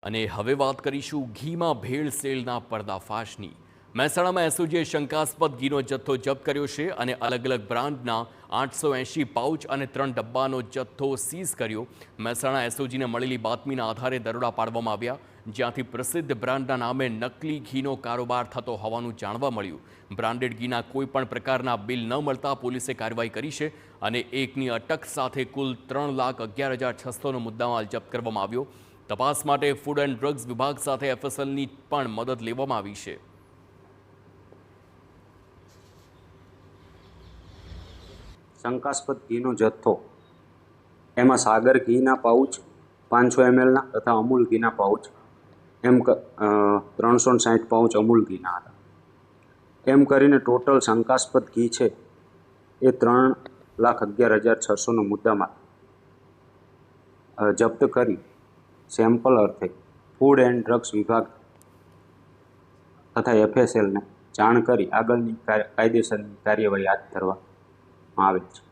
અને હવે વાત કરીશું ઘીમાં ભેળસેળના પર્દાફાશની। મહેસાણામાં એસઓજીએ શંકાસ્પદ ઘીનો જથ્થો જપ્ત કર્યો છે અને અલગ અલગ બ્રાન્ડના 880 પાઉચ અને 3 ડબ્બાનો જથ્થો સીઝ કર્યો। મહેસાણા એસઓજીને મળેલી બાતમીના આધારે દરોડા પાડવામાં આવ્યા, જ્યાંથી પ્રસિદ્ધ બ્રાન્ડના નામે નકલી ઘીનો કારોબાર થતો હોવાનું જાણવા મળ્યું। બ્રાન્ડેડ ઘીના કોઈપણ પ્રકારના બિલ ન મળતા પોલીસે કાર્યવાહી કરી છે અને એકની અટક સાથે કુલ 3,11,600નો મુદ્દામાલ જપ્ત કરવામાં આવ્યો। તપાસ માટે ફૂડ એન્ડ ડ્રગ્સ વિભાગ સાથે એફએસએલની પણ મદદ લેવામાં આવી છે। શંકાસ્પદ ઘીનો જથ્થો, એમાં સાગર ઘીના પાઉચ 500 mlના તથા અમૂલ ઘીના પાઉચ એમ 360 પાઉચ અમૂલ ઘીના હતા। એમ કરીને ટોટલ શંકાસ્પદ ઘી છે એ 3,11,600નો મુદ્દામાલ જપ્ત કરી સેમ્પલ અર્થે ફૂડ એન્ડ ડ્રગ્સ વિભાગ તથા એફએસએલને જાણ કરી આગળની કાયદેસરની કાર્યવાહી હાથ ધરવામાં આવેલ છે।